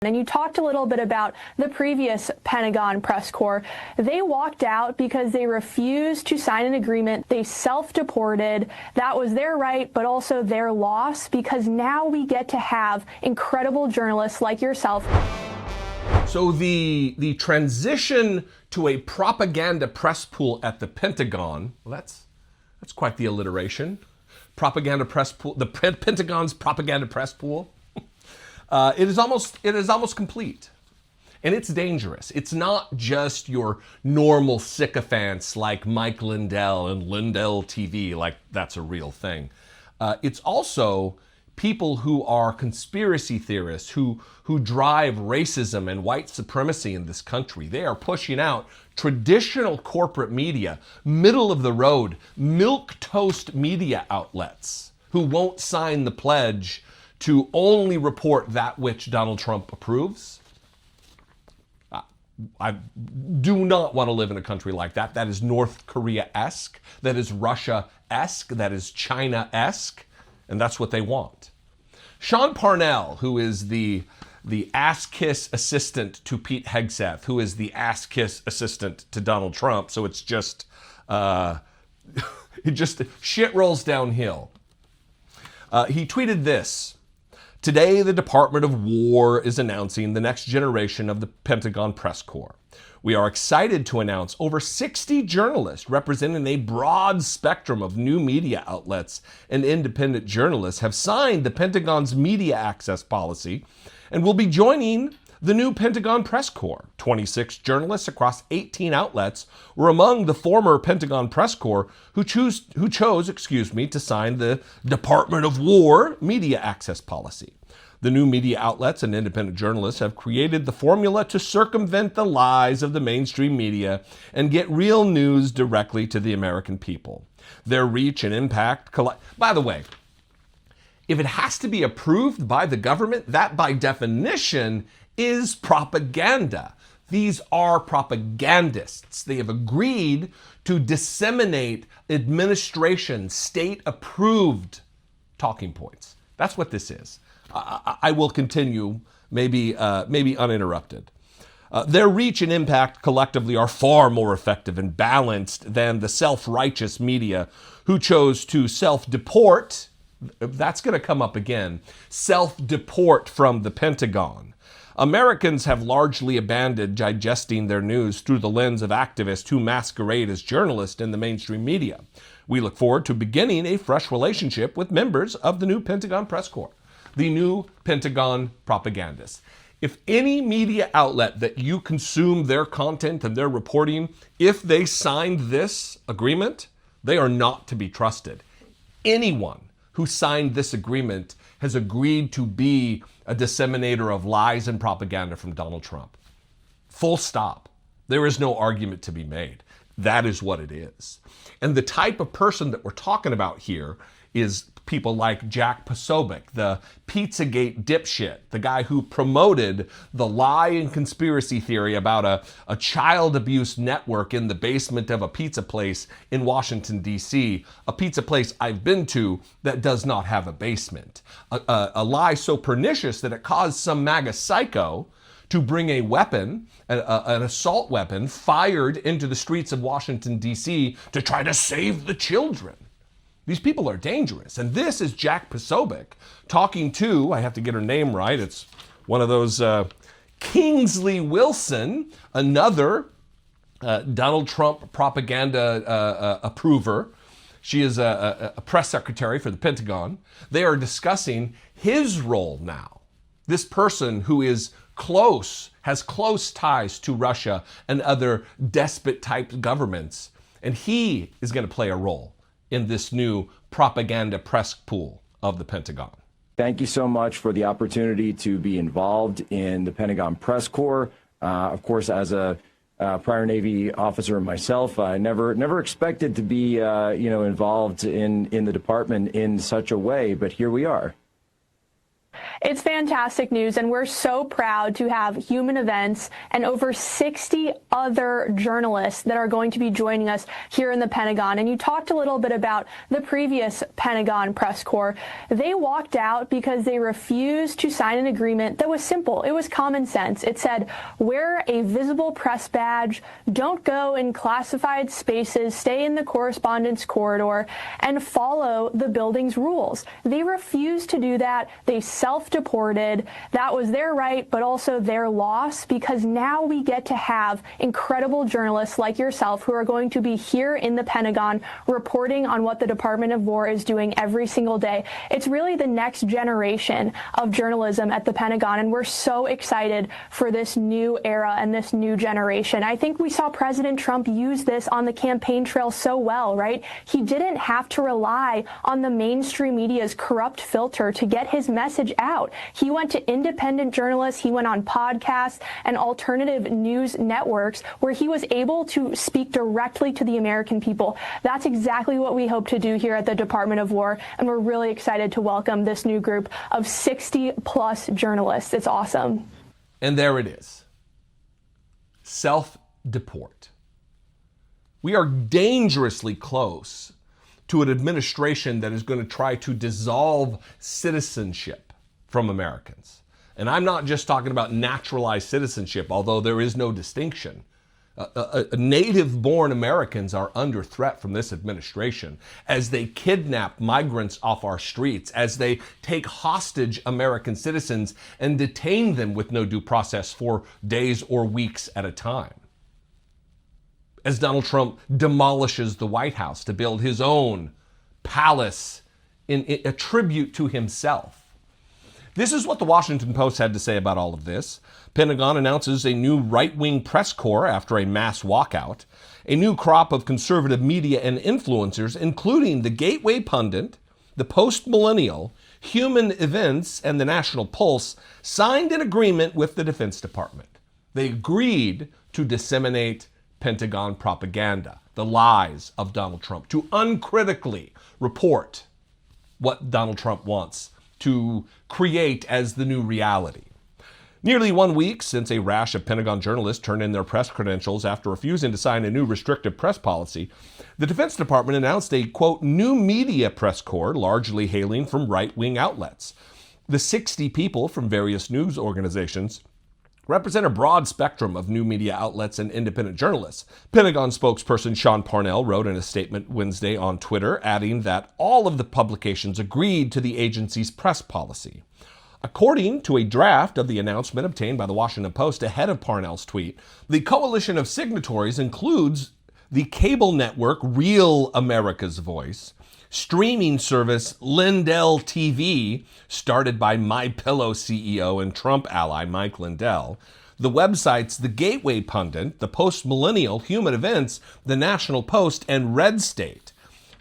And you talked a little bit about the previous Pentagon press corps. They walked out because they refused to sign an agreement. They self-deported. That was their right, but also their loss, because now we get to have incredible journalists like yourself. So the transition to a propaganda press pool at the Pentagon, well, that's quite the alliteration. Propaganda press pool, the Pentagon's propaganda press pool. It is almost complete, and it's dangerous. It's not just your normal sycophants like Mike Lindell and Lindell TV, like that's a real thing. It's also people who are conspiracy theorists who drive racism and white supremacy in this country. They are pushing out traditional corporate media, middle of the road, milquetoast media outlets who won't sign the pledge to only report that which Donald Trump approves. I do not want to live in a country like that. That is North Korea-esque. That is Russia-esque. That is China-esque. And that's what they want. Sean Parnell, who is the ass-kiss assistant to Pete Hegseth, who is the ass-kiss assistant to Donald Trump, so it's just, shit rolls downhill. He tweeted this. Today, the Department of War is announcing the next generation of the Pentagon press corps. We are excited to announce over 60 journalists representing a broad spectrum of new media outlets and independent journalists have signed the Pentagon's media access policy and will be joining the new Pentagon press corps. 26 journalists across 18 outlets were among the former Pentagon press corps who chose to sign the Department of War media access policy. The new media outlets and independent journalists have created the formula to circumvent the lies of the mainstream media and get real news directly to the American people. Their reach and impact By the way, if it has to be approved by the government, that by definition is propaganda. These are propagandists. They have agreed to disseminate administration, state-approved talking points. That's what this is. I will continue, maybe uninterrupted. Their reach and impact collectively are far more effective and balanced than the self-righteous media who chose to self-deport. That's going to come up again. Self-deport from the Pentagon. Americans have largely abandoned digesting their news through the lens of activists who masquerade as journalists in the mainstream media. We look forward to beginning a fresh relationship with members of the new Pentagon press corps, the new Pentagon propagandists. If any media outlet that you consume their content and their reporting, if they signed this agreement, they are not to be trusted. Anyone who signed this agreement has agreed to be a disseminator of lies and propaganda from Donald Trump. Full stop. There is no argument to be made. That is what it is. And the type of person that we're talking about here is people like Jack Posobiec, the Pizzagate dipshit, the guy who promoted the lie and conspiracy theory about a child abuse network in the basement of a pizza place in Washington, D.C., a pizza place I've been to that does not have a basement. A lie so pernicious that it caused some MAGA psycho to bring a weapon, an assault weapon, fired into the streets of Washington, D.C. to try to save the children. These people are dangerous. And this is Jack Posobiec talking to, I have to get her name right, it's one of those Kingsley Wilson, another Donald Trump propaganda approver. She is a press secretary for the Pentagon. They are discussing his role now. This person who is has close ties to Russia and other despot-type governments. And he is going to play a role in this new propaganda press pool of the Pentagon. Thank you so much for the opportunity to be involved in the Pentagon press corps. Of course, as a prior Navy officer myself, I never expected to be involved in the department in such a way, but here we are. It's fantastic news, and we're so proud to have Human Events and over 60 other journalists that are going to be joining us here in the Pentagon. And you talked a little bit about the previous Pentagon press corps. They walked out because they refused to sign an agreement that was simple. It was common sense. It said, wear a visible press badge, don't go in classified spaces, stay in the correspondence corridor, and follow the building's rules. They refused to do that. They self-deported. That was their right, but also their loss, because now we get to have incredible journalists like yourself who are going to be here in the Pentagon reporting on what the Department of War is doing every single day. It's really the next generation of journalism at the Pentagon, and we're so excited for this new era and this new generation. I think we saw President Trump use this on the campaign trail so well, right? He didn't have to rely on the mainstream media's corrupt filter to get his message out. He went to independent journalists, he went on podcasts and alternative news networks where he was able to speak directly to the American people. That's exactly what we hope to do here at the Department of War, and we're really excited to welcome this new group of 60 plus journalists. It's awesome. And there it is. Self-deport. We are dangerously close to an administration that is going to try to dissolve citizenship from Americans. And I'm not just talking about naturalized citizenship, although there is no distinction. Native-born Americans are under threat from this administration as they kidnap migrants off our streets, as they take hostage American citizens and detain them with no due process for days or weeks at a time. As Donald Trump demolishes the White House to build his own palace in a tribute to himself. This is what the Washington Post had to say about all of this. Pentagon announces a new right-wing press corps after a mass walkout. A new crop of conservative media and influencers, including the Gateway Pundit, the Post-Millennial, Human Events, and the National Pulse, signed an agreement with the Defense Department. They agreed to disseminate Pentagon propaganda, the lies of Donald Trump, to uncritically report what Donald Trump wants to create as the new reality. Nearly 1 week since a rash of Pentagon journalists turned in their press credentials after refusing to sign a new restrictive press policy, the Defense Department announced a, quote, new media press corps largely hailing from right-wing outlets. The 60 people from various news organizations represent a broad spectrum of new media outlets and independent journalists. Pentagon spokesperson Sean Parnell wrote in a statement Wednesday on Twitter, adding that all of the publications agreed to the agency's press policy. According to a draft of the announcement obtained by the Washington Post ahead of Parnell's tweet, the coalition of signatories includes the cable network Real America's Voice, streaming service Lindell TV, started by MyPillow CEO and Trump ally Mike Lindell, the websites The Gateway Pundit, the Post-Millennial, Human Events, the National Post, and Red State.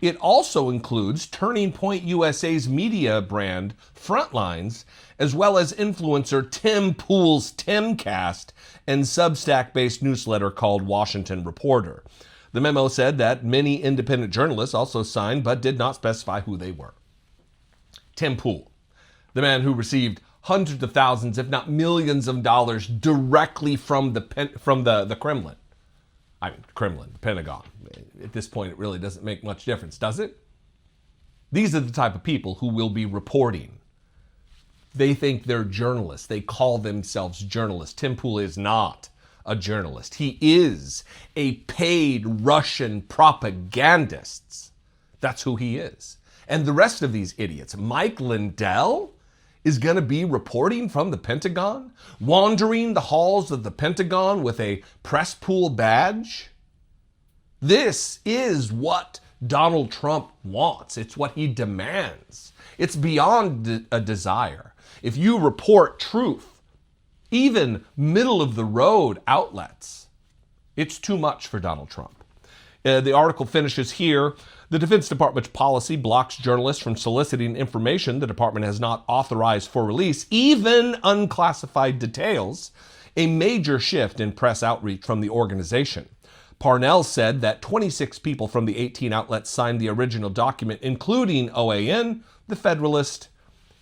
It also includes Turning Point USA's media brand Frontlines, as well as influencer Tim Pool's Timcast and Substack-based newsletter called Washington Reporter. The memo said that many independent journalists also signed but did not specify who they were. Tim Pool, the man who received hundreds of thousands, if not millions of dollars directly from the Kremlin. Kremlin, the Pentagon. At this point, it really doesn't make much difference, does it? These are the type of people who will be reporting. They think they're journalists. They call themselves journalists. Tim Pool is not a journalist. He is a paid Russian propagandist. That's who he is. And the rest of these idiots, Mike Lindell is going to be reporting from the Pentagon, wandering the halls of the Pentagon with a press pool badge. This is what Donald Trump wants. It's what he demands. It's beyond a desire. If you report truth, even middle-of-the-road outlets, it's too much for Donald Trump. The article finishes here. The Defense Department's policy blocks journalists from soliciting information the department has not authorized for release, even unclassified details, a major shift in press outreach from the organization. Parnell said that 26 people from the 18 outlets signed the original document, including OAN, The Federalist,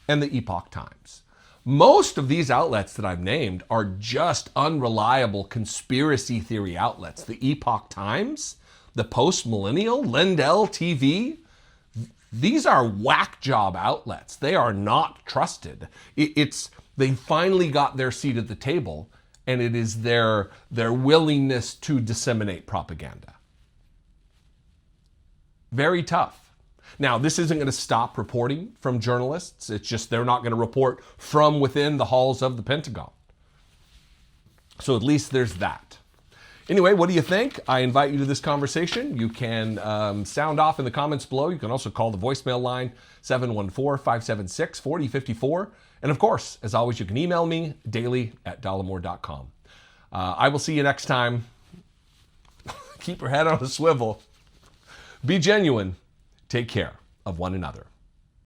and the Epoch Times. Most of these outlets that I've named are just unreliable conspiracy theory outlets. The Epoch Times, the Millennial, Lindell TV, these are whack job outlets. They are not trusted. They finally got their seat at the table, and it is their willingness to disseminate propaganda. Very tough. Now, this isn't going to stop reporting from journalists. It's just they're not going to report from within the halls of the Pentagon. So at least there's that. Anyway, what do you think? I invite you to this conversation. You can sound off in the comments below. You can also call the voicemail line, 714-576-4054. And of course, as always, you can email me, daily@dollemore.com. I will see you next time. Keep your head on a swivel. Be genuine. Take care of one another.